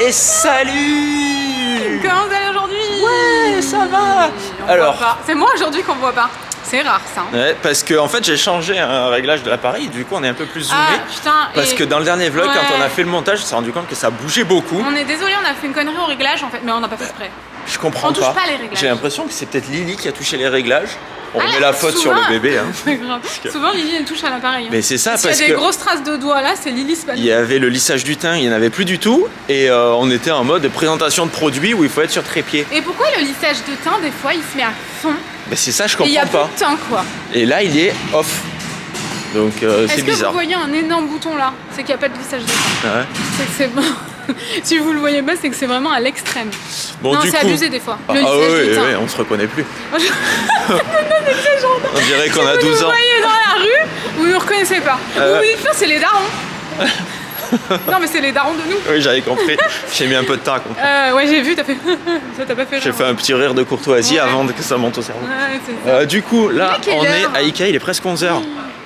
Et salut! Comment vous allez aujourd'hui? Ouais, ça va! Alors, c'est moi aujourd'hui qu'on voit pas. C'est rare ça. Ouais, parce que en fait j'ai changé un réglage de l'appareil, du coup on est un peu plus zoomé. Ah putain. Parce que dans le dernier vlog, Ouais. quand on a fait le montage, on s'est rendu compte que ça bougeait beaucoup. On est désolé, on a fait une connerie au réglage en fait, mais on n'a pas fait exprès. Je comprends On touche pas les réglages. J'ai l'impression que c'est peut-être Lily qui a touché les réglages. On Ah, remet la faute sur souvent. le bébé. Hein. C'est grave. Souvent Lily elle touche à l'appareil. Mais c'est ça, S'il y parce a des que grosses traces de doigts là, c'est Lily, c'est pas il nous. y avait le lissage du teint, il n'y en avait plus du tout. Et on était en mode présentation de produits où il faut être sur trépied. Et pourquoi le lissage de teint, des fois, il se met à fond? Ben c'est ça, je Et il y a comprends plus pas. de teint quoi. Et là, il est off. Donc c'est Est-ce que bizarre. vous voyez un énorme bouton là? C'est qu'il n'y a pas de lissage de teint. Ouais. C'est que c'est bon. Si vous le voyez pas, c'est que c'est vraiment à l'extrême. Bon, Non, du c'est coup... abusé des fois. Ah, Le ah lissage ouais, de teint. ouais, on se reconnaît plus. Non, On dirait qu'on a Vous 12 nous ans. voyez dans la rue, vous ne reconnaissez pas. Vous vous dites, putain, c'est les darons. Non, mais c'est les darons de nous. Oui, j'avais compris. J'ai mis un peu de temps à comprendre. Ouais, j'ai vu, t'as fait. Ça t'a pas fait rire. J'ai fait un petit rire de courtoisie Ouais. avant que ça monte au cerveau. Ouais, c'est ça. Du coup, là, quelle on est heure à Ikea, il est presque 11h.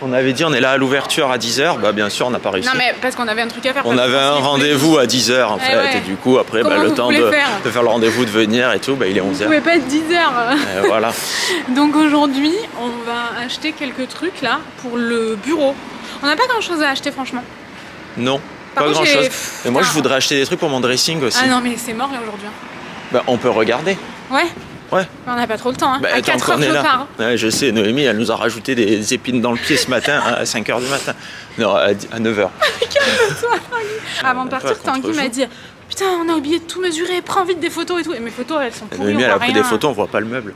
On avait dit on est là à l'ouverture à 10h. Bah, bien sûr, on n'a pas réussi. Non, mais parce qu'on avait un truc à faire. On avait un rendez-vous à 10h en fait. ouais. Et du coup, après, Comment le vous temps voulez de faire faire le rendez-vous, de venir et tout, bah, il est Vous 11h. pouvez pas être 10 heures. Voilà. Donc aujourd'hui, on va acheter quelques trucs là pour le bureau. On n'a pas grand chose à acheter, franchement. Non, Par pas contre, grand chose. j'ai- Mais moi, je Putain. voudrais acheter des trucs pour mon dressing aussi. Ah non, mais c'est mort là aujourd'hui. Bah, on peut regarder. Ouais, Ouais. on n'a pas trop le temps. Hein. Bah, À tant 4 qu'on heures, est je là. pars. Ouais, je sais, Noémie, elle nous a rajouté des épines dans le pied ce matin à 5h du matin. Non, à 9h. Avant de partir, pas Tanguy contre-jour. m'a dit putain, on a oublié de tout mesurer, prends vite des photos et tout. Et mes photos, elles sont pourries. Noémie, on elle a voit pris rien. des photos, on voit pas le meuble.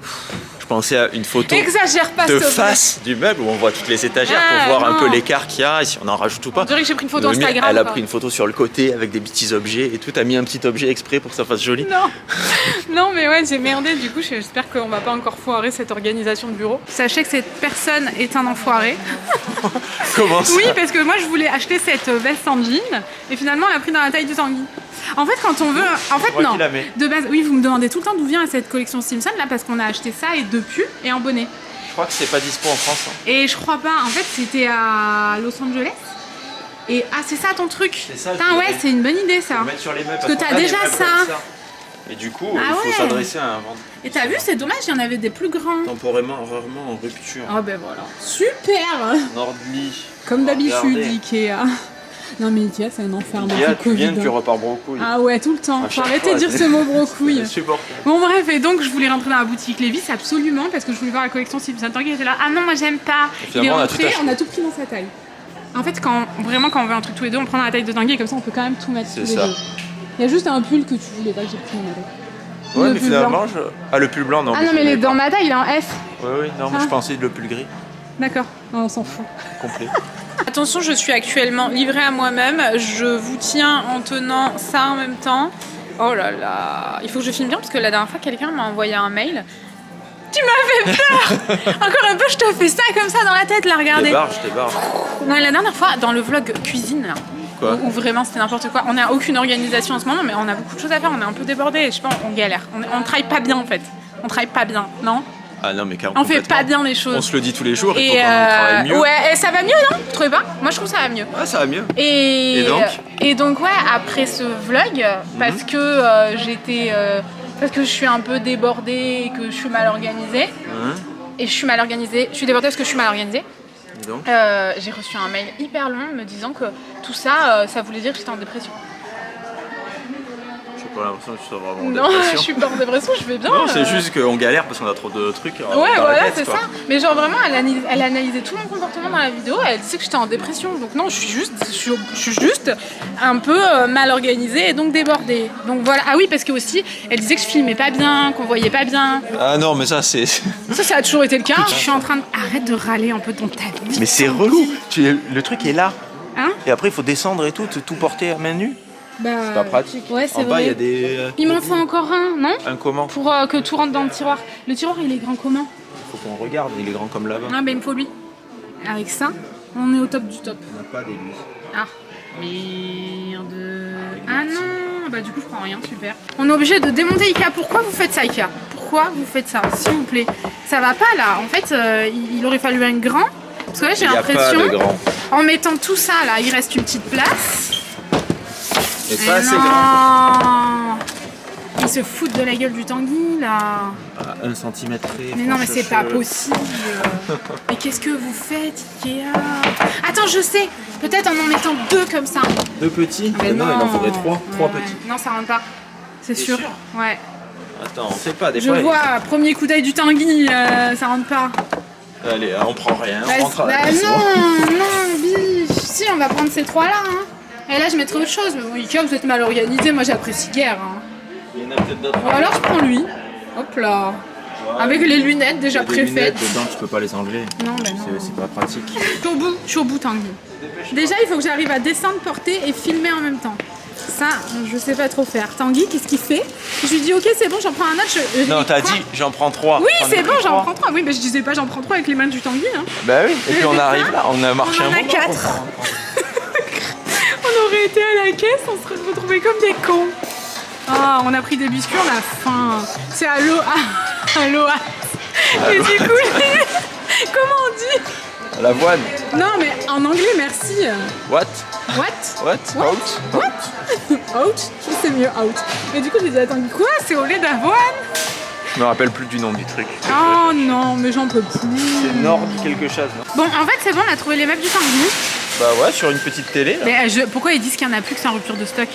Je pensais à une photo Exagère pas, de s'il te plaît. face du meuble où on voit toutes les étagères Ah, pour voir un non. peu l'écart qu'il y a et si on en rajoute ou pas. On dirait que j'ai pris une photo Noémie, Instagram. elle a quoi. pris une photo sur le côté avec des petits objets et tout. T'as mis un petit objet exprès pour que ça fasse joli. Non, non, mais ouais, j'ai merdé. Du coup, j'espère qu'on va pas encore foirer cette organisation de bureau. Sachez que cette personne est un enfoiré. Comment ça? Oui, parce que moi, je voulais acheter cette veste en jean et finalement, elle a pris dans la taille du Tanguy. En fait, quand on veut. En fait, moi non. qui la mets. De base, oui, vous me demandez tout le temps d'où vient cette collection Simpson là parce qu'on a acheté ça et deux pulls et un bonnet. Je crois que c'est pas dispo en France. Hein. Et je crois pas, en fait, c'était à Los Angeles. Et ah, c'est ça ton truc? C'est ça, je Putain, ouais, voulais. c'est une bonne idée ça. Faut mettre sur les meubles Parce que qu'en t'as fait, déjà les meubles ça. comme Et du coup, Ah il faut ouais. s'adresser à un vendeur. Et t'as vu, c'est dommage, il y en avait des plus grands. Temporairement, rarement en rupture. Ah ben voilà. Super. Nordly. Comme d'habitude, Regardez. Ikea. Non mais Ikea, c'est un enfer depuis Ikea, le tu Covid. viens, tu repars brocouille. Ah ouais, tout le temps. À Faut chaque arrêter fois, de dire c'est- ce mot brocouille. Je supporte. Bon bref, et donc je voulais rentrer dans la boutique Levi's absolument parce que je voulais voir la collection Simpson. Tanguy était là, ah non moi j'aime pas. Et finalement, Il est on a rentré, tout acheté. on a tout pris dans sa taille. En fait quand on veut un truc tous les deux, on prend dans la taille de Tanguy et comme ça on peut quand même tout mettre C'est tous les ça. deux. Il y a juste un pull que tu voulais pas que j'ai pris dans ma taille. Ouais, Le mais pull finalement, Ah, le pull blanc, non. Ah non mais il est dans ma taille, il est en F. Oui, non, mais Ah. je pensais le pull gris D'accord, non, on s'en fout. complet. Attention, je suis actuellement livrée à moi-même. Je vous tiens en tenant ça en même temps. Oh là là, il faut que je filme bien parce que la dernière fois, quelqu'un m'a envoyé un mail. Tu m'as fait peur. Encore un peu, je te fais ça comme ça dans la tête, là, regardez. Je débarque. Non, la dernière fois, dans le vlog cuisine, là, Quoi où vraiment c'était n'importe quoi. On n'a aucune organisation en ce moment, mais on a beaucoup de choses à faire. On est un peu débordés. Je sais pas, on galère. On travaille pas bien en fait. On travaille pas bien, non? Ah non, mais carrément. On fait pas bien les choses. On se le dit tous les jours, il faut Et qu'on travaille mieux. ouais, et ça va mieux, non? Vous trouvez pas? Moi, je trouve que ça va mieux. Ah, ça va mieux. Et Et donc ouais, après ce vlog, parce que parce que je suis un peu débordée et que je suis mal organisée. Hein Et je suis mal organisée. Je suis débordée parce que je suis mal organisée. Et donc J'ai reçu un mail hyper long me disant que tout ça, ça voulait dire que j'étais en dépression. J'ai pas l'impression que tu sois vraiment en Non, dépression. je suis pas en dépression, je vais bien. Non, c'est juste qu'on galère parce qu'on a trop de trucs dans Ouais, la voilà, tête, c'est quoi. ça. Mais genre vraiment, elle analysait tout mon comportement dans la vidéo. Elle disait que j'étais en dépression. Donc non, je suis juste un peu mal organisée et donc débordée. Donc voilà. Ah oui, parce que aussi, elle disait que je filmais pas bien, qu'on voyait pas bien. Ah non, mais ça, c'est... Ça a toujours été le cas. Je suis en train de... Arrête de râler un peu dans ta vie. Mais c'est relou. Le truc est là. Hein? Et après, il faut descendre et tout porter à main nue. Bah, C'est pas pratique. Ouais, c'est En bas, vrai. il y a des... Il m'en faut encore un, non? Un comment? Pour que tout rentre dans le tiroir. Le tiroir, il est grand comment? Faut qu'on regarde, il est grand comme là-bas. Ah, ben il me faut lui. Avec ça, on est au top du top. On n'a pas des lui. Ah, merde. Ah non, bah du coup, je prends rien, super. On est obligé de démonter Ikea. Pourquoi vous faites ça, Ikea? Pourquoi vous faites ça, s'il vous plaît? Ça va pas là. En fait, il aurait fallu un grand. Parce que là, j'ai Il y a pas l'impression, de grand. en mettant tout ça là, il reste une petite place. Mais Et pas assez non. grand. se foutent de la gueule du Tanguy là. À 1 cm près. Mais non, mais c'est pas possible. Mais qu'est-ce que vous faites, Ikea? Attends, je sais. Peut-être en mettant 2 comme ça. 2 petits? Mais non, il en faudrait 3. 3 Ouais. petits. Non, ça rentre pas. C'est sûr. Ouais. Attends, on sait pas, des Je fois. vois, premier coup d'œil du Tanguy, ça rentre pas. Allez, on prend rien, Bah, on rentre à la bah maison. non, biche. Si, on va prendre ces 3 là. Hein. Et là, je mettrai autre chose. Mais bon, Ikea, vous êtes mal organisé. Moi, j'apprécie guère. Hein. Il y en a peut-être d'autres. Ou alors, je prends lui. Hop là. Avec les lunettes déjà Il y a des préfaites. lunettes dedans, tu peux pas les enlever. Non, bah non. C'est pas pratique. Je suis au bout, Tanguy. Déjà, il faut que j'arrive à descendre, porter et filmer en même temps. Ça, je sais pas trop faire. Tanguy, qu'est-ce qu'il fait? Je lui dis, ok, c'est bon, j'en prends un autre. Non, t'as dit, j'en prends 3. Oui, c'est bon, j'en prends 3. Oui, mais je disais pas, j'en prends 3 avec les mains du Tanguy. Hein. Bah oui, et puis on arrive là, on a marché On en un a moment. 4. On aurait été à la caisse, on serait retrouvés comme des cons. Ah, on a pris des biscuits, on a faim. C'est à l'Oa. Et du coup, comment on dit? L'avoine. Non, mais en anglais, merci. What? What? What? Out? What? Out? Je sais mieux, out. Mais du coup, j'ai dit, attends, quoi? C'est au lait d'avoine? Je me rappelle plus du nom du truc. Oh non, mais j'en peux plus. C'est Nord quelque chose, non? Bon, en fait, c'est bon, on a trouvé les meubles du Tanguy. Bah ouais, sur une petite télé là. Mais pourquoi ils disent qu'il n'y en a plus, que c'est en rupture de stock?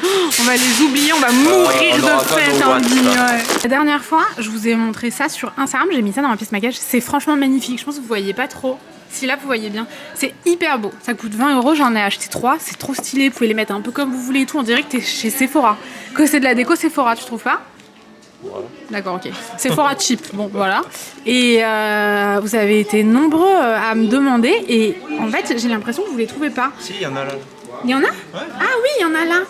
Oh, on va les oublier, on va mourir on aura de pas faim, nos Tanguy. watts, là. Ouais. La dernière fois, je vous ai montré ça sur Instagram, j'ai mis ça dans ma pièce maquillage. C'est franchement magnifique, je pense que vous voyez pas trop. Si là, vous voyez bien. C'est hyper beau. Ça coûte 20 €, j'en ai acheté 3. C'est trop stylé, vous pouvez les mettre un peu comme vous voulez et tout. On dirait que t'es chez Sephora. Que c'est de la déco Sephora, tu trouves pas? Voilà. D'accord, ok. Sephora cheap, bon voilà. Et vous avez été nombreux à me demander et en fait j'ai l'impression que vous les trouvez pas. Si, il y en a là. Il y en a? Ah oui, il y en a là.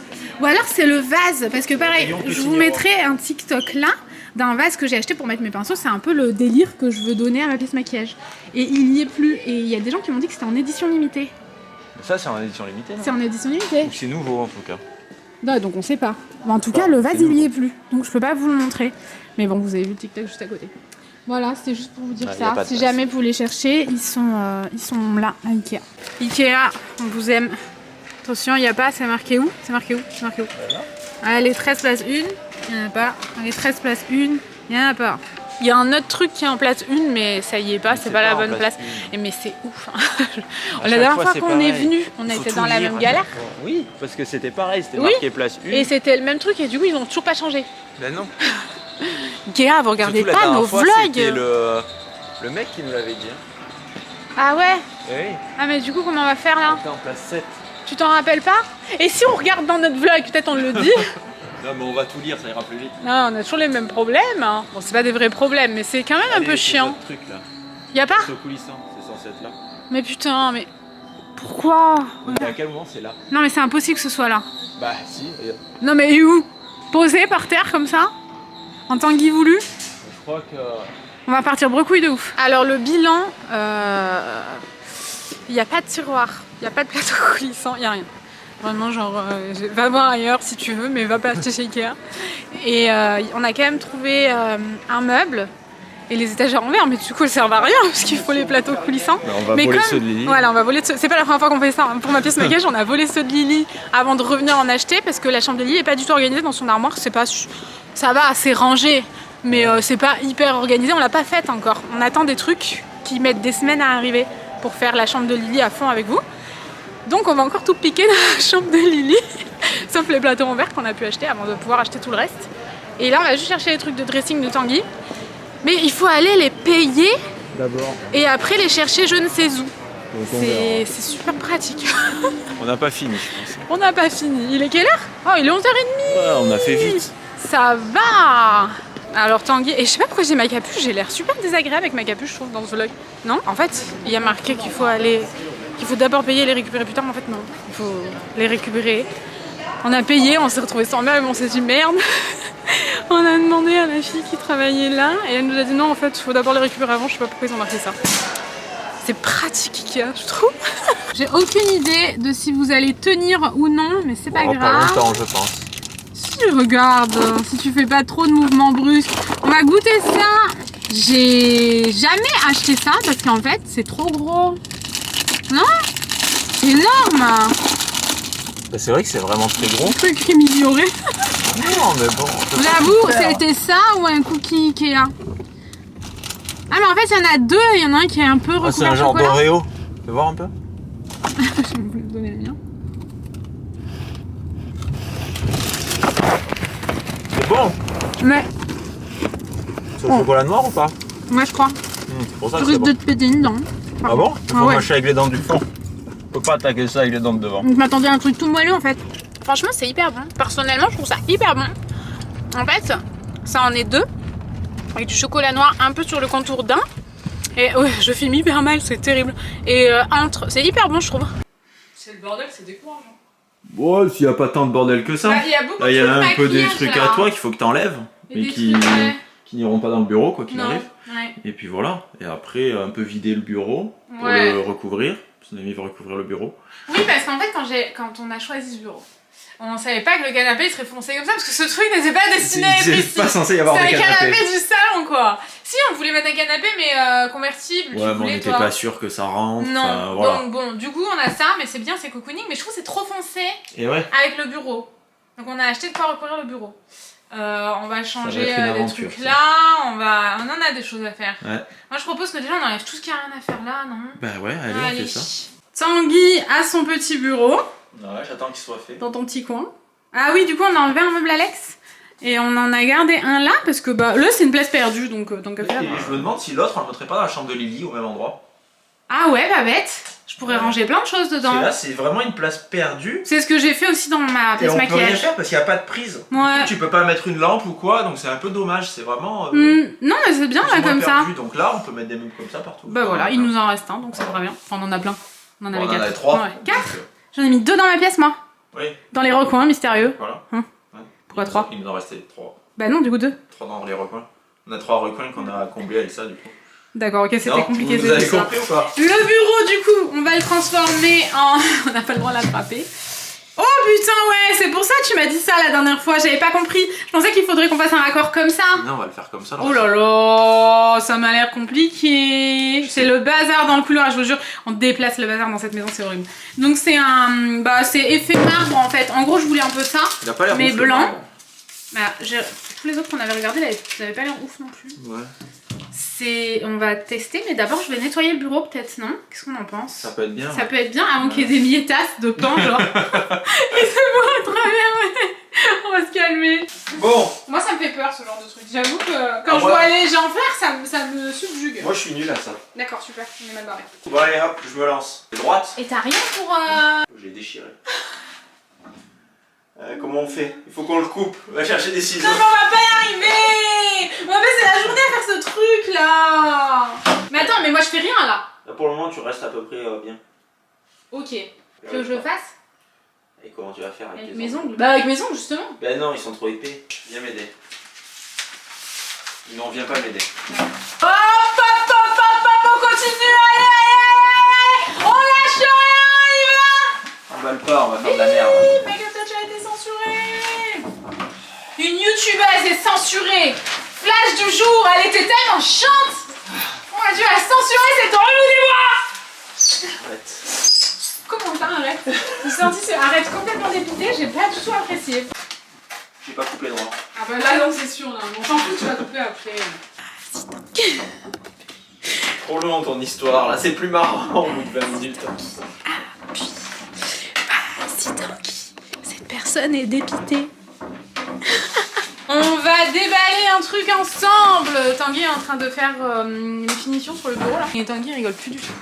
Ou alors c'est le vase, parce que pareil, je vous mettrai un TikTok là d'un vase que j'ai acheté pour mettre mes pinceaux. C'est un peu le délire que je veux donner à ma pièce maquillage. Et il y est plus. Et il y a des gens qui m'ont dit que c'était en édition limitée. Ça, c'est en édition limitée, non? C'est en édition limitée. C'est nouveau en tout cas. Non, donc on sait pas. Mais en tout cas, le vase il y est plus. Donc je peux pas vous le montrer. Mais bon, vous avez vu le TikTok juste à côté. Voilà, c'était juste pour vous dire y a ça. pas de Si place. jamais vous les cherchez, ils sont là à Ikea. Ikea, on vous aime. Attention, il n'y a pas, c'est marqué où? C'est marqué où? C'est marqué où? Allez, 13 place 1, il n'y en a pas. Allez, 13 place 1, il n'y en a pas. Il y a un autre truc qui est en place 1, mais ça y est pas, c'est pas la bonne place. Et mais c'est ouf. Hein. La dernière fois qu'on est venu, on était dans la même galère. Oui, parce que c'était pareil, c'était Oui. marqué place 1. Et c'était le même truc, et du coup, ils n'ont toujours pas changé. Ben non. Ikea, vous regardez Surtout, la pas dernière nos fois, vlogs. C'était le mec qui nous l'avait dit. Hein. Ah ouais? Eh oui, Ah, mais du coup, comment on va faire là? c'était en place 7. Tu t'en rappelles pas? Et si on regarde dans notre vlog, peut-être on le dit. Non, mais on va tout lire, ça ira plus vite. Non, on a toujours les mêmes problèmes. Hein. Bon, c'est pas des vrais problèmes, mais c'est quand même un peu chiant. Truc, là. Y a pas? C'est au coulissant, c'est censé être là. Mais putain, mais pourquoi? Mais à quel moment c'est là? Non, mais c'est impossible que ce soit là. Bah si, regarde. Non, mais et où? Posé par terre comme ça? En Tanguy voulu? Je crois que... On va partir brecouille de ouf. Alors, le bilan, il n'y a pas de tiroir, il n'y a pas de plateau coulissant, il n'y a rien. Vraiment, genre, va voir ailleurs si tu veux, mais va pas acheter chez Ikea. Et on a quand même trouvé un meuble et les étagères en verre, mais du coup, elles servent à rien parce qu'il faut les plateaux coulissants. Bah, on va voler ceux de Lily. Voilà, on va voler ceux. C'est pas la première fois qu'on fait ça. Hein. Pour ma pièce maquillage, on a volé ceux de Lily avant de revenir en acheter parce que la chambre de Lily est pas du tout organisée dans son armoire. C'est pas, ça va, c'est rangé, mais c'est pas hyper organisé. On l'a pas faite encore. On attend des trucs qui mettent des semaines à arriver pour faire la chambre de Lily à fond avec vous. Donc on va encore tout piquer dans la chambre de Lily, sauf les plateaux en verre qu'on a pu acheter avant de pouvoir acheter tout le reste. Et là on va juste chercher les trucs de dressing de Tanguy. Mais il faut aller les payer D'abord. et après les chercher je ne sais où. Donc on verra. C'est super pratique. On n'a pas fini, je pense. On n'a pas fini. Il est quelle heure? Oh, il est 11h30. Ouais, on a fait vite. Ça va. Alors Tanguy, et je sais pas pourquoi j'ai ma capuche, j'ai l'air super désagréable avec ma capuche je trouve dans ce vlog. Non, en fait, il y a marqué qu'il faut d'abord payer et les récupérer plus tard, mais en fait non, il faut les récupérer. On a payé, on s'est retrouvé sans meubles, on s'est dit merde. On a demandé à la fille qui travaillait là et elle nous a dit non, en fait, il faut d'abord les récupérer avant, je sais pas pourquoi ils ont marqué ça. C'est pratique Ikea, je trouve. J'ai aucune idée de si vous allez tenir ou non, mais c'est pas grave. Pas longtemps, je pense. Si, regarde, si tu fais pas trop de mouvements brusques. On va goûter ça. J'ai jamais acheté ça parce qu'en fait, c'est trop gros. Non? C'est énorme. Bah, c'est vrai que c'est vraiment très gros. Un truc amélioré. Non, mais bon. J'avoue, c'était ça ou un cookie Ikea? Ah mais en fait il y en a deux, il y en a un qui est un peu recouvert. C'est un genre d'Oreo. Tu veux voir un peu? Je vais vous donner le mien. C'est bon. Mais C'est au chocolat noir ou pas? ouais je crois. C'est pour ça Tu que c'est risques bon. de te péter une dent. Ah bon? Il faut Ah ouais. mâcher avec les dents du fond. On peut pas attaquer ça avec les dents de devant. Je m'attendais à un truc tout moelleux en fait. Franchement c'est hyper bon. Personnellement je trouve ça hyper bon. En fait ça en est deux. Avec du chocolat noir un peu sur le contour d'un. Et ouais je filme hyper mal, c'est terrible. Et entre, c'est hyper bon je trouve. C'est le bordel, c'est décourageant. Bon, s'il n'y a pas tant de bordel que ça. Bah, il y a beaucoup Là, il y de a un peu des maquillage, trucs là. à toi qu'il faut que tu enlèves. Et Mais des qui trucs, ouais. n'iront pas dans le bureau, quoi qu'il Non, arrive. ouais. Et puis voilà. Et après, un peu vider le bureau pour Ouais. le recouvrir. Son ami veut recouvrir le bureau. Oui, parce qu'en fait, quand on a choisi ce bureau, on savait pas que le canapé il serait foncé comme ça, parce que ce truc n'était pas destiné à être C'est ici. pas censé y avoir C'est de un canapé. canapé du salon, quoi. Si, on voulait mettre un canapé, mais convertible. Ouais, mais on n'était pas sûr que ça rentre. Non, enfin, voilà. donc bon, du coup, on a ça, mais c'est bien, c'est cocooning, mais je trouve que c'est trop foncé Et ouais. avec le bureau. Donc on a acheté de quoi recouvrir le bureau. On va changer être une des aventure, trucs ça. là, on en a des choses à faire. Ouais. Moi je propose que déjà on enlève tout ce qui a rien à faire là, non? Bah ouais, allez, on fait ça. Tanguy a son petit bureau Ouais, j'attends qu'il soit fait. dans ton petit coin. Ah oui, du coup on a enlevé un meuble Alex et on en a gardé un là parce que bah là c'est une place perdue donc tant qu'à faire. Et je me demande si l'autre on le mettrait pas dans la chambre de Lily au même endroit. Ah ouais, pas bête. Je pourrais ranger plein de choses Parce dedans. que là, c'est vraiment une place perdue. C'est ce que j'ai fait aussi dans ma Et pièce on peut rien maquillage. faire parce qu'il n'y a pas de prise. Ouais. Tu peux pas mettre une lampe ou quoi, donc c'est un peu dommage. C'est vraiment. Non mais c'est bien plus là ou moins comme ça. perdu. Donc là, on peut mettre des meubles comme ça partout. Bah voilà, il nous en reste un donc ça va bien. Enfin on en a plein. On en avait On en 4. avait 3. Ouais. 4. J'en ai mis 2 dans ma pièce moi. Oui, Dans les recoins mystérieux. voilà. Hein. Ouais. Pourquoi 3? Il nous en restait 3. Bah non, du coup 2. 3 dans les recoins. On a 3 recoins qu'on a comblés avec ça du coup. D'accord, ok, c'était Non, compliqué. vous c'était avez ça. compris ou pas? Le bureau, du coup, on va le transformer en. On n'a pas le droit de l'attraper. Oh putain, ouais, c'est pour ça que tu m'as dit ça la dernière fois, j'avais pas compris. Je pensais qu'il faudrait qu'on fasse un raccord comme ça. Non, on va le faire comme ça. Oh là là, ça m'a l'air compliqué. C'est le bazar dans le couloir, je vous jure. On déplace le bazar dans cette maison, c'est horrible. Donc c'est un. Bah, c'est effet marbre en fait. En gros, je voulais un peu ça. Il a pas l'air Mais ouf, le blanc. marbre. Bah, tous les autres qu'on avait regardés, ils avaient pas l'air ouf non plus. Ouais. On va tester, mais d'abord je vais nettoyer le bureau peut-être, non? Qu'est-ce qu'on en pense? Ça peut être bien. Ça peut être bien avant qu'il y ait des miettasses de pain, genre. Et c'est bon à travers, ouais. On va se calmer. Bon, Moi ça me fait peur ce genre de truc. J'avoue que quand Ah, je ouais. vois les gens faire, ça me subjugue. moi je suis nul à ça. D'accord, super, on est mal barré. Bon, allez hop, je me lance. Droite. Et t'as rien pour. Je l'ai déchiré. Comment on fait? Il faut qu'on le coupe. On va chercher des ciseaux. Non, mais on va pas y arriver! On va passer la journée à faire ce truc là! Mais attends, mais moi je fais rien là! Là, pour le moment, tu restes à peu près bien. Ok. Tu veux que je le fasse? Et comment tu vas faire avec, Avec les mes ongles? ongles? Bah, avec mes ongles justement! Ben non, ils sont trop épais. Viens m'aider. Non, viens pas m'aider. Hop, hop, hop, hop, hop, on continue, allez, allez, allez, allez. On lâche rien, On va le pas, on va on faire y de va. la merde. Make-up Touch a été censurée. Une youtubeuse est censurée. Flash du jour, elle était tellement chante. On a dû la censurer, c'est ton relou des bras. Arrête. Comment ça, arrête? Je me suis sentie sur arrête complètement dépitée, j'ai pas du tout apprécié. J'ai pas coupé droit. Ah bah là, non, c'est sûr, là. On s'en fout, tu vas couper après. Trop long ton histoire, là, c'est plus marrant au bout de 20 minutes. Si Tanguy, cette personne est dépitée. On va déballer un truc ensemble. Tanguy est en train de faire une finition sur le bureau là. Et Tanguy rigole plus du tout.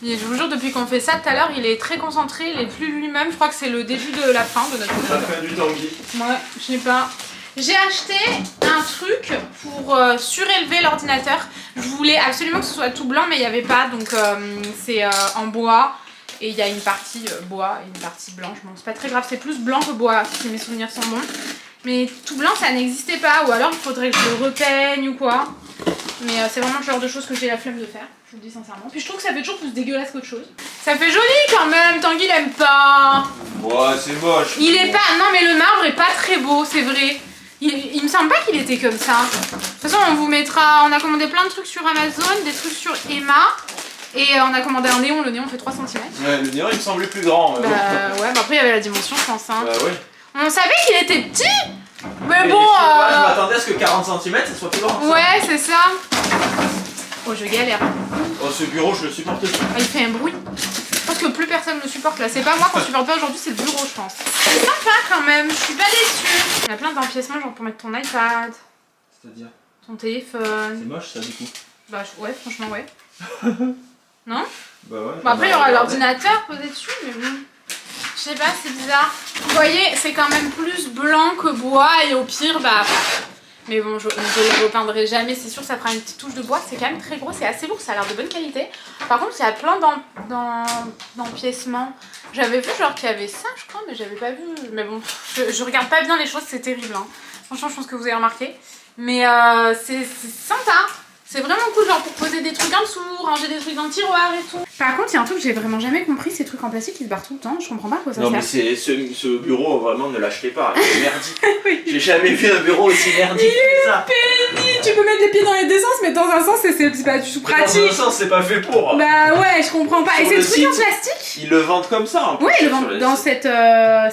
Et je vous jure, depuis qu'on fait ça tout à l'heure, il est très concentré, il est plus lui-même. Je crois que c'est le début de la fin de notre Ça fait du Tanguy. Ouais, je sais pas. J'ai acheté un truc pour surélever l'ordinateur. Je voulais absolument que ce soit tout blanc, mais il n'y avait pas. Donc c'est en bois. Et il y a une partie bois et une partie blanche. Bon, c'est pas très grave, c'est plus blanc que bois, si mes souvenirs sont bons. Mais tout blanc, ça n'existait pas. Ou alors il faudrait que je le repeigne ou quoi. Mais c'est vraiment le genre de choses que j'ai la flemme de faire. Je vous le dis sincèrement. Puis je trouve que ça fait toujours plus dégueulasse qu'autre chose. Ça fait joli quand même. Tanguy il aime pas. Ouais, c'est moche. Il est pas. Non, mais le marbre est pas très beau, c'est vrai. Il me semble pas qu'il était comme ça. De toute façon, on vous mettra. On a commandé plein de trucs sur Amazon, des trucs sur Emma. Et on a commandé un néon. Le néon fait 3 cm. Ouais, le néon il me semblait plus grand. Bah ouais, bah après il y avait la dimension, je pense. Hein. Bah ouais. On savait qu'il était petit, Mais bon, je m'attendais à ce que 40 cm ça soit plus grand. Ouais, c'est ça. Oh, je galère. Oh, ce bureau, je le supporte plus. Ah, il fait un bruit. Je pense que plus personne ne le supporte là. C'est pas moi qu'on supporte pas aujourd'hui, c'est le bureau, je pense. C'est sympa quand même, je suis pas déçue. Il y a plein d'empiècements, genre pour mettre ton iPad. C'est-à-dire Ton téléphone. C'est moche ça du coup. Bah ouais, franchement ouais. Non? Bah ouais. Bah après il y aura l'ordinateur posé dessus, mais bon. Je sais pas, c'est bizarre. Vous voyez, c'est quand même plus blanc que bois et au pire, bah... Mais bon, je le repeindrai jamais, c'est sûr, ça fera une petite touche de bois. C'est quand même très gros, c'est assez lourd, ça a l'air de bonne qualité. Par contre, il y a plein d'empiècements. J'avais vu genre qu'il y avait ça, je crois, mais j'avais pas vu. Mais bon, je regarde pas bien les choses, c'est terrible. Hein. Franchement, je pense que vous avez remarqué. Mais c'est sympa. C'est vraiment cool, genre pour poser des trucs en dessous, ranger des trucs dans le tiroir et tout. Par contre, il y a un truc que j'ai vraiment jamais compris, ces trucs en plastique qui se barrent tout le temps. Je comprends pas à quoi ça sert. Non, mais ce bureau, vraiment, ne l'achetez pas. C'est merdique. Oui. J'ai jamais vu un bureau aussi merdique que ça. Pénible. Tu peux mettre les pieds dans les deux sens, mais dans un sens, c'est pas du tout pratique. Dans un sens, c'est pas fait pour. Bah ouais, je comprends pas. Sur et le ces trucs en site, plastique ils le vendent comme ça. En plus, oui, ils le vendent dans cette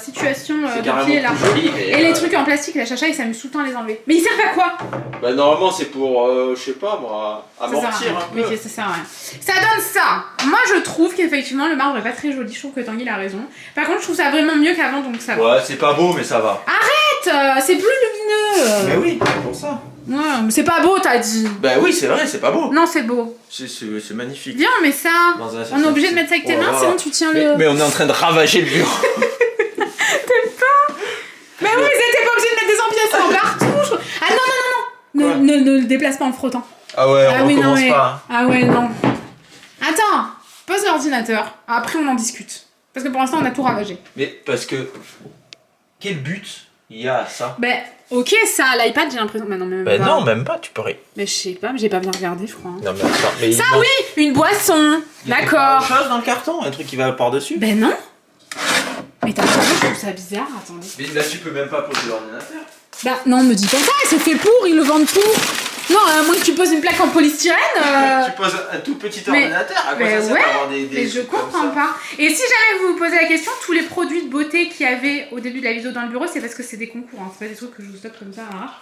situation de pied là. Joli, mais et les trucs en plastique, la chacha, ils s'amusent tout le temps à les enlever. Mais ils servent à quoi? Bah normalement, c'est pour, je sais pas moi, amortir un peu. Oui, ça sert à rien. Ça donne ça. Moi, je trouve qu'effectivement, le marbre est pas très joli. Je trouve que Tanguy a raison. Par contre, je trouve ça vraiment mieux qu'avant, donc ça va. Ouais, c'est pas beau, mais ça va. Arrête, c'est plus lumineux. Mais oui, c'est pour ça. Ouais, mais c'est pas beau, t'as dit. Bah oui, c'est vrai, c'est pas beau. Non, c'est beau. C'est magnifique. Viens, on met ça. On est obligé de mettre ça avec tes mains, sinon tu tiens le... Mais on est en train de ravager le bureau. T'aimes pas? Mais oui, ils étaient pas obligés de mettre des empiècements partout. Ah non, non, non, non. Ne le déplace pas en frottant. Ah ouais, on recommence non, pas. Ah ouais, non. Attends, pose l'ordinateur. Après, on en discute. Parce que pour l'instant, on a tout ravagé. Mais parce que... Quel but il y a à ça? Ben, ok, ça, l'iPad, j'ai l'impression... Bah non, même bah pas. non, même pas, tu peux rien. Mais je sais pas, mais j'ai pas bien regardé, je crois. Non, mais attends, mais... Ça, oui, une boisson. D'accord. Quelque chose dans le carton, un truc qui va par-dessus. Ben non. Mais t'as raison, je trouve ça bizarre, attendez. Mais là, tu peux même pas poser l'ordinateur. Bah non, me dis pas ça, c'est fait pour, ils le vendent pour. Non, à moins que tu poses une plaque en polystyrène. Tu poses un tout petit ordinateur, à quoi ça sert d'avoir des mais je comprends pas. Et si jamais vous vous posez la question, tous les produits de beauté qu'il y avait au début de la vidéo dans le bureau, c'est parce que c'est des concours, hein. C'est pas des trucs que je vous stoppe comme ça à l'arrache.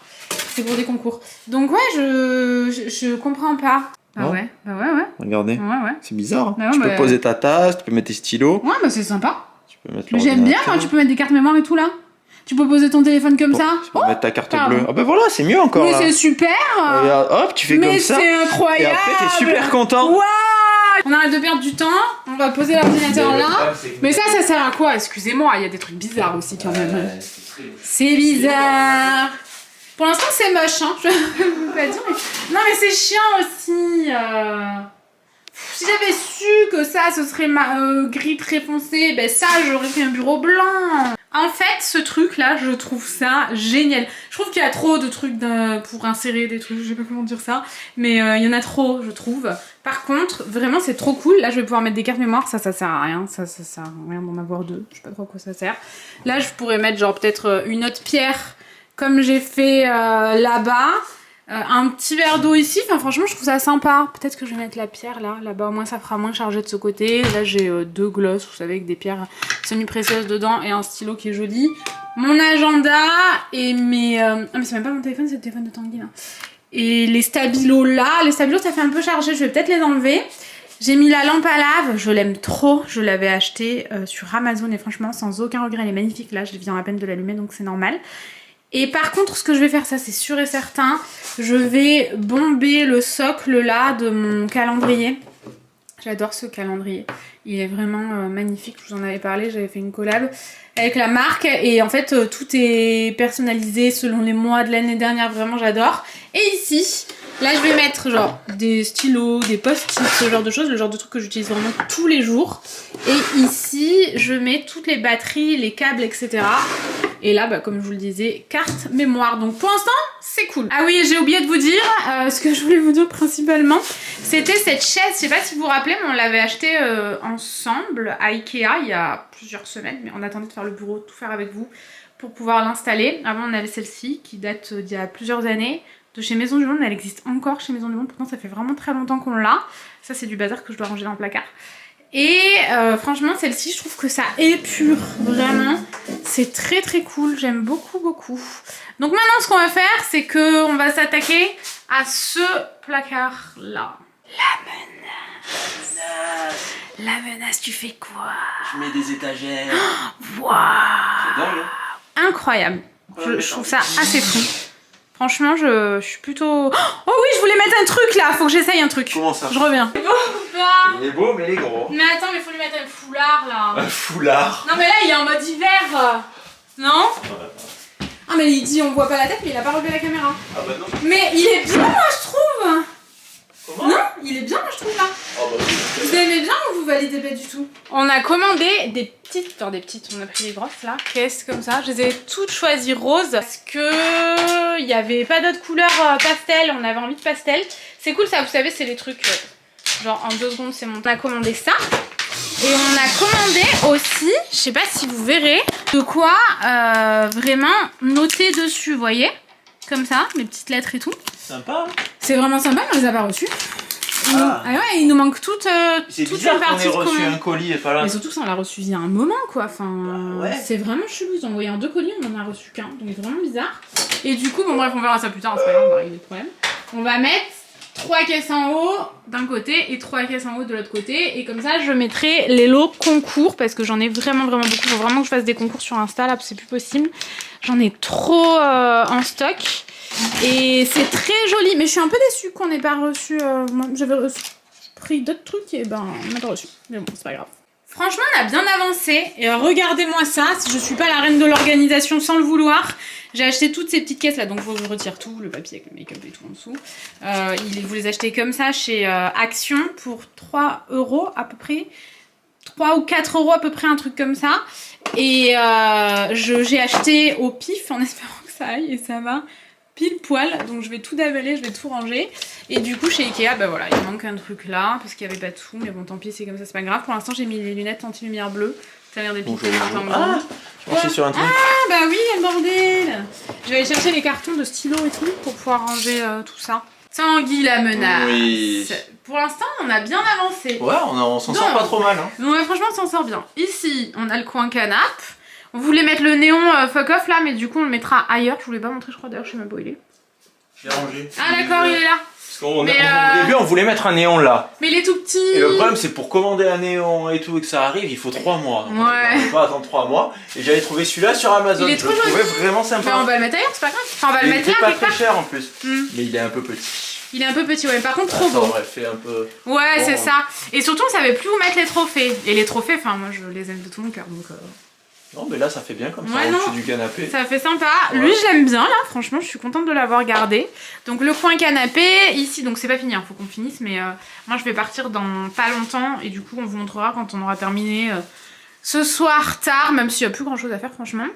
C'est pour des concours. Donc ouais, je comprends pas. Ah non. Ouais, bah ouais. Regardez, Ouais. c'est bizarre. Non, tu bah... peux poser ta tasse, tu peux mettre tes stylos. Ouais, bah c'est sympa. Tu peux mettre J'aime bien, moi, tu peux mettre des cartes mémoire et tout là. Tu peux poser ton téléphone comme ça. Tu peux mettre ta carte bleue. Ah bah voilà, c'est mieux encore. Mais là. c'est super. Hop, tu fais comme ça. Mais c'est incroyable. Et après, t'es super content. Waouh. On arrête de perdre du temps. On va poser l'ordinateur là. Mais ça sert à quoi? Excusez-moi, il y a des trucs bizarres aussi quand même. C'est bizarre. Pour l'instant, c'est moche, hein. Je veux pas dire. Mais... Non, mais c'est chiant aussi. Si j'avais su que ça, ce serait gris très foncé, ben ça, j'aurais fait un bureau blanc. En fait, ce truc-là, je trouve ça génial. Je trouve qu'il y a trop de trucs pour insérer des trucs, je sais pas comment dire ça, mais il y en a trop, je trouve. Par contre, vraiment, c'est trop cool. Là, je vais pouvoir mettre des cartes mémoire, ça sert à rien. Ça sert à rien d'en avoir deux. Je sais pas trop à quoi ça sert. Là, je pourrais mettre genre peut-être une autre pierre, comme j'ai fait là-bas. Un petit verre d'eau ici, enfin franchement je trouve ça sympa. Peut-être que je vais mettre la pierre là-bas, au moins ça fera moins chargé de ce côté. Là j'ai deux glosses, vous savez, avec des pierres semi-précieuses dedans et un stylo qui est joli. Mon agenda et mes... Ah mais c'est même pas mon téléphone, c'est le téléphone de Tanguy là. Et les stabilos là, les stabilos ça fait un peu chargé, je vais peut-être les enlever. J'ai mis la lampe à lave, je l'aime trop, je l'avais acheté sur Amazon et franchement sans aucun regret, elle est magnifique là, je viens à peine de l'allumer donc c'est normal. Et par contre, ce que je vais faire, ça c'est sûr et certain, je vais bomber le socle là de mon calendrier. J'adore ce calendrier, il est vraiment magnifique, je vous en avais parlé, j'avais fait une collab avec la marque et en fait tout est personnalisé selon les mois de l'année dernière, vraiment j'adore. Et ici, là je vais mettre genre des stylos, des post-it, ce genre de choses, le genre de truc que j'utilise vraiment tous les jours. Et ici, je mets toutes les batteries, les câbles, etc. Et là, bah, comme je vous le disais, carte mémoire. Donc pour l'instant, c'est cool. Ah oui, j'ai oublié de vous dire, ce que je voulais vous dire principalement, c'était cette chaise. Je sais pas si vous vous rappelez, mais on l'avait achetée ensemble à Ikea il y a plusieurs semaines. Mais on attendait de faire le bureau, de tout faire avec vous pour pouvoir l'installer. Avant, on avait celle-ci qui date d'il y a plusieurs années. De chez Maison du Monde, elle existe encore chez Maison du Monde. Pourtant, ça fait vraiment très longtemps qu'on l'a. Ça, c'est du bazar que je dois ranger dans le placard. Et franchement celle-ci je trouve que ça épure vraiment, c'est très très cool, j'aime beaucoup. Donc maintenant, ce qu'on va faire, c'est que on va s'attaquer à ce placard-là. La menace, tu fais quoi? Je mets des étagères. Waouh! C'est dingue, hein? Incroyable. Je trouve ça assez fou. Franchement, je suis plutôt... Oh oui, je voulais mettre un truc là. Faut que j'essaye un truc. Comment ça? Je reviens. C'est beau ou pas? Il est beau, mais il est gros. Mais attends, mais faut lui mettre un foulard là. Un foulard? Non, mais là, il est en mode hiver. Non? Ah, mais il dit on voit pas la tête, mais il a pas relevé la caméra. Ah bah non. Mais il est bien, moi, je trouve. Comment? Non, il est bien, moi, je trouve là. Oh bah oui. Vous aimez bien ou vous validez pas du tout? On a commandé des petites, on a pris les grosses là, caisses comme ça. Je les ai toutes choisies roses parce que il y avait pas d'autres couleurs pastel, on avait envie de pastel. C'est cool ça, vous savez, c'est les trucs genre en 2 secondes c'est mon. On a commandé ça. Et on a commandé aussi, je sais pas si vous verrez, de quoi vraiment noter dessus, vous voyez? Comme ça, mes petites lettres et tout. Sympa. C'est vraiment sympa, mais on les a pas reçues. Ah ouais, il nous manque toute C'est toute bizarre une qu'on partie ait de reçu commande. un colis et pas là. Mais surtout ça on l'a reçu il y a un moment quoi, enfin ouais. c'est vraiment chelou, ils ont envoyé en 2 colis, on en a reçu qu'un, donc vraiment bizarre. Et du coup, bon bref, on verra ça plus tard, c'est pas grave, on va régler le problème. On va mettre 3 caisses en haut d'un côté et 3 caisses en haut de l'autre côté, et comme ça je mettrai les lots concours parce que j'en ai vraiment beaucoup, faut vraiment que je fasse des concours sur Insta là, c'est plus possible. J'en ai trop en stock. Et c'est très joli, mais je suis un peu déçue qu'on n'ait pas reçu. Moi, j'avais pris d'autres trucs et ben on n'a pas reçu. Mais bon, c'est pas grave. Franchement, on a bien avancé. Et regardez-moi ça, si je suis pas la reine de l'organisation sans le vouloir. J'ai acheté toutes ces petites caisses là, donc je retire tout, le papier avec le make-up et tout en dessous. Vous les achetez comme ça chez Action pour 3 € à peu près. 3 ou 4 € à peu près, un truc comme ça. Et j'ai acheté au pif en espérant que ça aille et ça va. Pile poil, donc je vais tout déballer, je vais tout ranger. Et du coup chez Ikea, bah voilà, il manque un truc là, parce qu'il n'y avait pas tout, mais bon tant pis, c'est comme ça, c'est pas grave. Pour l'instant j'ai mis les lunettes anti-lumière bleue, ça a l'air d'être piqué. Ah, je pensais sur un truc. Ah bah oui, le bordel. Je vais aller chercher les cartons de stylo et tout, pour pouvoir ranger tout ça. Tanguy la menace. Oui. Pour l'instant on a bien avancé. Ouais, on s'en sort pas trop mal. Hein. Ouais, franchement on s'en sort bien. Ici, on a le coin canapé. On voulait mettre le néon fuck off là, mais du coup on le mettra ailleurs. Je vous l'ai pas montré, je crois d'ailleurs, je sais même pas où il est. Je l'ai rangé. Ah d'accord, il est là. Parce qu'au début on voulait mettre un néon là. Mais il est tout petit. Et le problème c'est pour commander un néon et tout et que ça arrive, il faut 3 mois. Ouais. On peut pas attendre 3 mois. Et j'avais trouvé celui-là sur Amazon. Il est trop joli. Je le trouvais vraiment sympa. Bah, on va le mettre ailleurs, c'est pas grave. Enfin, on va le mettre là. Il est pas très cher en plus. Mm. Mais il est un peu petit. Il est un peu petit, ouais. Par contre, trop beau. On aurait fait un peu. Ouais, bon, c'est ça. Et surtout, on savait plus où mettre les trophées. Et les trophées, enfin, moi je les aime de tout mon cœur donc. Non, mais là ça fait bien comme ça, ouais, au-dessus du canapé. Ça fait sympa. Ouais. Lui, je l'aime bien là, franchement, je suis contente de l'avoir gardé. Donc, le coin canapé, ici, donc c'est pas fini, hein, faut qu'on finisse, mais moi je vais partir dans pas longtemps et du coup, on vous montrera quand on aura terminé ce soir tard, même s'il y a plus grand chose à faire, franchement.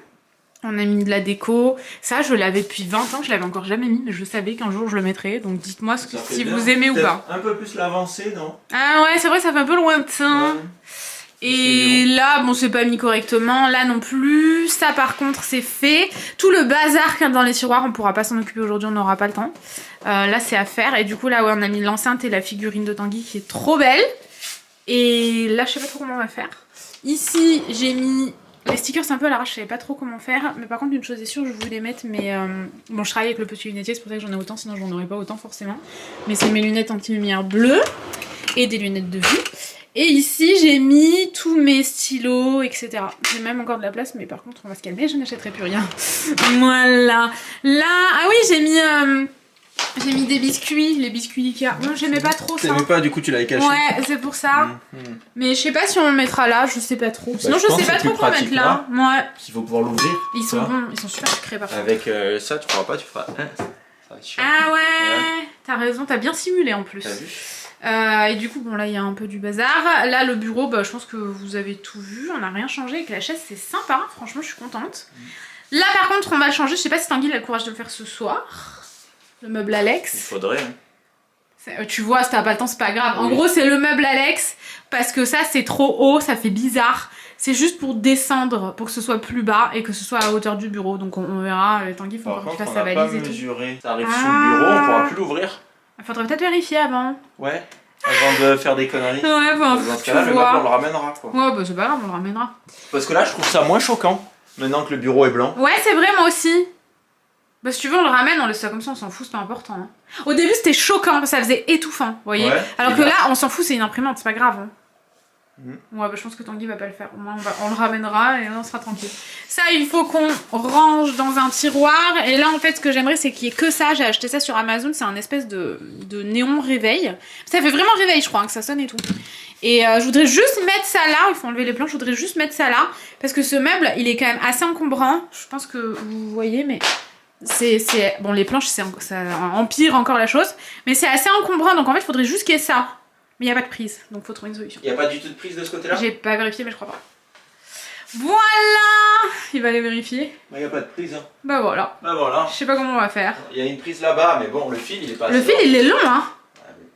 On a mis de la déco. Ça, je l'avais depuis 20 ans, je l'avais encore jamais mis, mais je savais qu'un jour je le mettrais. Donc, dites-moi si vous aimez ou pas. Un peu plus l'avancée, non? Ah ouais, c'est vrai, ça fait un peu lointain. Ouais. Et là, bon, c'est pas mis correctement. Là non plus. Ça, par contre, c'est fait. Tout le bazar qu'il y a dans les tiroirs, on pourra pas s'en occuper aujourd'hui, on n'aura pas le temps. Là, c'est à faire. Et du coup, là, ouais, on a mis l'enceinte et la figurine de Tanguy qui est trop belle. Et là, je sais pas trop comment on va faire. Ici, j'ai mis... Les stickers, c'est un peu à l'arrache, je savais pas trop comment faire. Mais par contre, une chose est sûre, je voulais mettre mes... Bon, je travaille avec le petit lunetier, c'est pour ça que j'en ai autant, sinon j'en aurais pas autant forcément. Mais c'est mes lunettes anti-lumière bleues et des lunettes de vue. Et ici, j'ai mis tous mes stylos, etc. J'ai même encore de la place, mais par contre, on va se calmer, je n'achèterai plus rien. Voilà. Là, ah oui, j'ai mis des biscuits, les biscuits Ikea. Moi, j'aimais pas trop ça. T'aimais pas, du coup, tu l'avais caché. Ouais, c'est pour ça. Mais je sais pas si on le mettra là, je sais pas trop. Sinon, je sais pas trop quoi mettre là. Ouais. Il faut pouvoir l'ouvrir. Ils sont bons, ils sont super sucrés par contre. Avec ça, tu feras pas, tu feras un. Ah ouais. T'as raison, t'as bien simulé en plus. T'as vu? Et du coup, bon là il y a un peu du bazar. Là le bureau, bah, je pense que vous avez tout vu. On n'a rien changé avec la chaise, c'est sympa. Franchement, je suis contente. Là par contre, on va le changer. Je sais pas si Tanguy a le courage de le faire ce soir. Le meuble Alex. Il faudrait. Hein. Tu vois, si t'as pas le temps, c'est pas grave. En gros, c'est le meuble Alex. Parce que ça, c'est trop haut, ça fait bizarre. C'est juste pour descendre, pour que ce soit plus bas et que ce soit à la hauteur du bureau. Donc on verra. Tanguy, il faut encore qu'il fasse sa valise et tout. Mesuré. Ça arrive sous le bureau, on pourra plus l'ouvrir. Faudrait peut-être vérifier avant. Ouais, avant de faire des conneries. Ouais, bon, dans ce cas-là, le meuble, on le ramènera quoi. Ouais, bah c'est pas grave, on le ramènera. Parce que là, je trouve ça moins choquant, maintenant que le bureau est blanc. Ouais, c'est vrai, moi aussi. Bah si tu veux on le ramène, on laisse ça comme ça, on s'en fout, c'est pas important. Hein. Au début c'était choquant, ça faisait étouffant, vous voyez. Ouais, alors que là on s'en fout, c'est une imprimante, c'est pas grave. Hein. Ouais bah je pense que Tanguy va pas le faire, au moins on le ramènera et on sera tranquille. Ça il faut qu'on range dans un tiroir et là en fait ce que j'aimerais c'est qu'il y ait que ça, j'ai acheté ça sur Amazon, c'est un espèce de néon réveil. Ça fait vraiment réveil je crois, hein, que ça sonne et tout. Et je voudrais juste mettre ça là, il faut enlever les planches, je voudrais juste mettre ça là parce que ce meuble il est quand même assez encombrant, je pense que vous voyez mais... Bon les planches ça empire encore la chose, mais c'est assez encombrant donc en fait il faudrait juste qu'il y ait ça. Mais il n'y a pas de prise, donc faut trouver une solution. Il n'y a pas du tout de prise de ce côté-là? J'ai pas vérifié mais je crois pas. Voilà. Il va aller vérifier. Il n'y a pas de prise. Hein. Bah voilà. Bah voilà. Je sais pas comment on va faire. Il y a une prise là-bas, mais bon, le fil il est pas... Le fil il est long hein.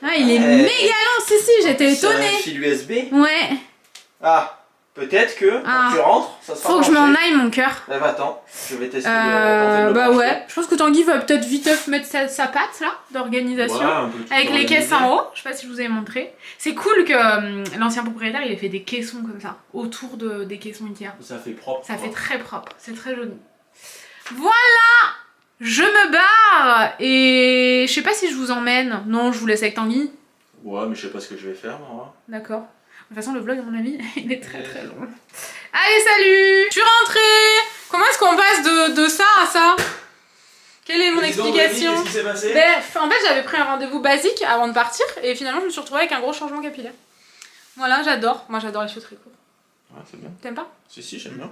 Ah, il est méga long, si j'étais étonnée. C'est un fil USB. Ouais. Ah. Peut-être que quand tu rentres, ça sera faut que je m'en aille mon cœur. Bah attends, je vais tester. Bah ouais, je pense que Tanguy va peut-être vite mettre sa patte là, d'organisation. Ouais, avec les caisses en haut, je sais pas si je vous avais montré. C'est cool que l'ancien propriétaire il ait fait des caissons comme ça, autour des caissons Ikea. Ça fait propre. Ça fait très propre, c'est très joli. Voilà. Je me barre et je sais pas si je vous emmène. Non, je vous laisse avec Tanguy. Ouais, mais je sais pas ce que je vais faire moi. D'accord. De toute façon, le vlog, à mon avis, il est très très long. Allez, salut! Je suis rentrée! Comment est-ce qu'on passe de ça à ça? Quelle est mon explication? Qu'est-ce qui s'est passé? En fait, j'avais pris un rendez-vous basique avant de partir et finalement, je me suis retrouvée avec un gros changement capillaire. Voilà, j'adore. Moi, j'adore les cheveux très courts. Ouais, c'est bien. T'aimes pas? Si, j'aime bien.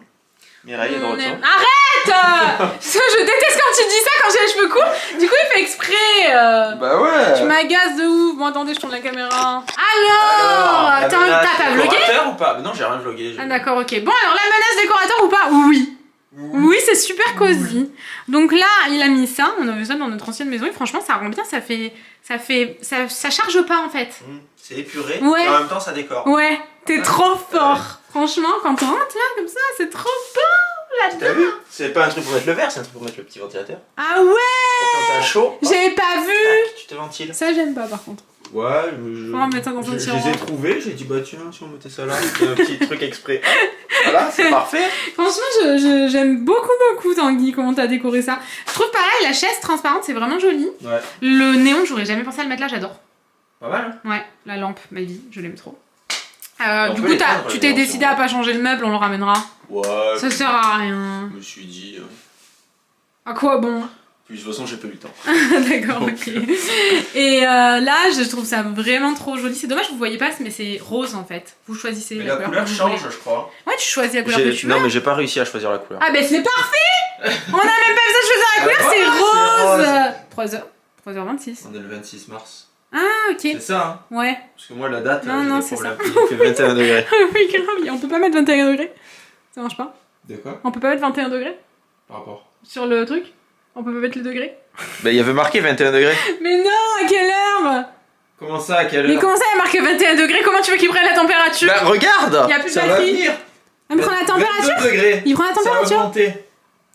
Mireille est de retour. Arrête! Je déteste quand tu dis ça quand j'ai les cheveux courts. Du coup, il fait exprès. Bah ouais. Tu m'agaces de ouf. Bon, attendez, je tourne la caméra. Alors, t'as vlogué? Décorateur ou pas? Non, j'ai rien vlogué. Ah d'accord, ok. Bon, alors la menace décorateur ou pas? Oui. Oui, c'est super cosy. Donc là, il a mis ça. On a vu ça dans notre ancienne maison et franchement, ça rend bien. Ça charge pas en fait. C'est épuré. Ouais. Et en même temps, ça décore. Ouais. T'es trop fort. Franchement, quand on rentre là comme ça, c'est trop fort. T'as vu? C'est pas un truc pour mettre le verre, c'est un truc pour mettre le petit ventilateur. Ah ouais. Pour quand t'as chaud. J'avais pas vu. Tac, tu te ventiles. Ça, j'aime pas par contre. Ouais, on va mettre ça dans un tiroir. Je les ai trouvés, j'ai dit bah tiens, si on mettait ça là, il y a un petit truc exprès. Voilà, c'est parfait. Franchement, j'aime beaucoup Tanguy, comment t'as décoré ça. Je trouve pareil, la chaise transparente, c'est vraiment joli. Ouais. Le néon, j'aurais jamais pensé à le mettre là, j'adore. Pas mal. Ouais, la lampe, ma vie, je l'aime trop. Du coup, tu t'es décidé à pas changer le meuble, on le ramènera. Ouais. Ça sert à rien. Je me suis dit. À quoi bon? Puis de toute façon, j'ai pas eu le temps. D'accord, ok. Et là, je trouve ça vraiment trop joli. C'est dommage, vous voyez pas, mais c'est rose en fait. Vous choisissez mais la couleur change, je crois. Ouais, tu choisis la couleur que tu veux. Non, mais j'ai pas réussi à choisir la couleur. Ah, ben c'est parfait! On a même pas besoin de choisir la couleur, c'est rose! 3h26. On est le 26 mars. Ah, ok. C'est ça, hein? Ouais. Parce que moi, la date, non, j'ai c'est des ça. problèmes. Il fait 21 degrés. Oui, grave, on peut pas mettre 21 degrés. Ça marche pas? De quoi? On peut pas mettre 21 degrés? Par rapport? Sur le truc? On peut pas mettre les degrés? Bah, il y avait marqué 21 degrés. Mais non, à quelle heure? Comment ça, à quelle heure? Mais comment ça, il y a marqué 21 degrés? Comment tu veux qu'il prenne la température? Bah, regarde! Il y a plus de ça batterie. va venir. Il prend la température? 22 degrés. Il prend la Ça va température? monter.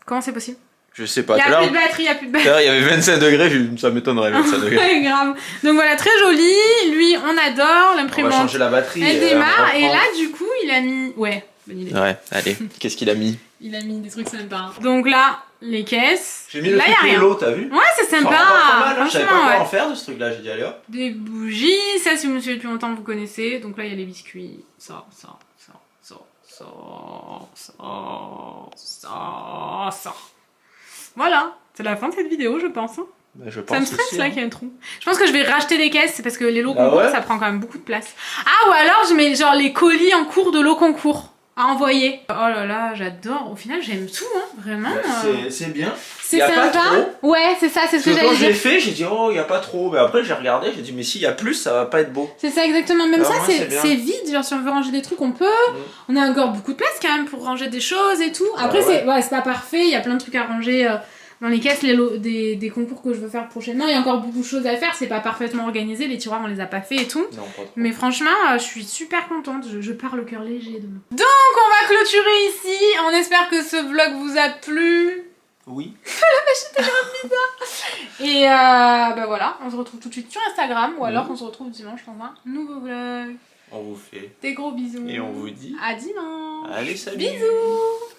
Comment c'est possible? Je sais pas. Il y a plus de batterie, il y a plus de batterie. Il y avait 25 degrés, ça m'étonnerait 25 degrés. Ouais, grave. Donc voilà, très joli. Lui, on adore. On va L'imprimante, changer la batterie. elle démarre. Et là, du coup, il a mis... Ouais, bonne idée. Ouais, allez. Qu'est-ce qu'il a mis? Il a mis des trucs sympas. Donc là, les caisses. J'ai mis le là, truc y a rien. l'eau, t'as vu? Ouais, c'est Ça sympa. rend pas mal, hein. Je savais pas Franchement, quoi ouais. en faire de ce truc-là. J'ai dit allez hop. Des bougies. Ça, si vous me suivez depuis longtemps, vous connaissez. Donc là, il y a les biscuits. Ça. Voilà. C'est la fin de cette vidéo, je pense. Hein. Bah, je pense Ça me stresse aussi, là hein. qu'il y a un trou. Je pense que je vais racheter des caisses parce que les lots Ah concours ouais, ça prend quand même beaucoup de place. Ah ou alors je mets genre les colis en cours de lots concours à envoyer. Oh là là, j'adore. Au final j'aime tout, hein, vraiment. C'est bien. C'est y a pas sympa. trop. Ouais, c'est ça, c'est ce que Parce que j'allais quand je l'ai dire. fait, j'ai dit oh, il y a pas trop. Mais après, j'ai regardé, j'ai dit mais s'il y a plus, ça va pas être beau. C'est ça exactement. Même Alors ça, moi, c'est bien. c'est vide. Genre si on veut ranger des trucs, on peut. On a encore beaucoup de place quand même pour ranger des choses et tout. Après, c'est pas parfait. Il y a plein de trucs à ranger. Dans les caisses, les lots, des concours que je veux faire prochainement, il y a encore beaucoup de choses à faire, c'est pas parfaitement organisé, les tiroirs on les a pas fait et tout. Non, pas trop. Mais franchement, je suis super contente, je pars le cœur léger demain. Donc on va clôturer ici, on espère que ce vlog vous a plu. Oui. Et bah voilà, on se retrouve tout de suite sur Instagram ou alors on se retrouve dimanche dans un nouveau vlog. On vous fait. Des gros bisous. Et on vous dit. À dimanche. Allez, salut. Bisous.